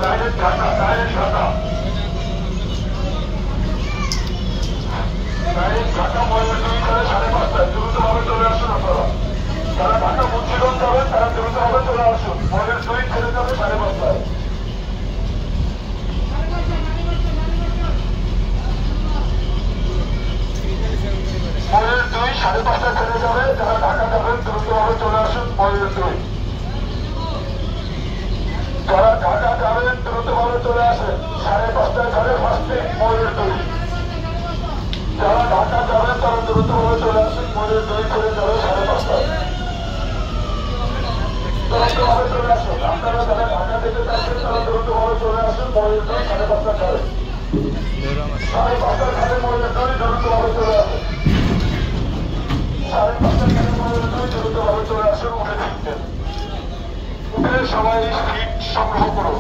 Direct Dhaka, direct Dhaka, direct Dhaka Mayur 2 করে 5:30 দ্রুতভাবে চলে আসুন আপনারা। যারা ঢাকা মুন্সিগঞ্জ যাবেন তারা দ্রুতভাবে চলে আসুন। ময়ূর 2 ছেড়ে যাবে 5:30। ময়ূর 2 5:30 ছেড়ে যাবে। যারা ঢাকা যাবেন দ্রুতভাবে চলে আসুন। ময়ূর 2, যারা ঢাকা যাবেন দ্রুতভাবে চলে আসেন। 5:30 ছাড়ে ফার্স্টে ময়ূর 2। যারা ঢাকা যাবেন তারা দ্রুতভাবে চলে আসেন। ময়ূর 2 ছেড়ে যাবে 5:30। দ্রুতভাবে চলে আসুন। আপনারা যারা ঢাকা থেকে যাচ্ছেন তারা দ্রুতভাবে চলে আসুন। ময়ূর 2 5:30 ছাড়ে। 5:30 ছাড়ে ময়ূর 2 দ্রুতভাবে চলে আসেন। 5:30 ছাড়ে ময়ূর 2 দ্রুতভাবে চলে আসুন। উঠে দিচ্ছেন। উঠে সবাই সিট সংগ্রহ করুন।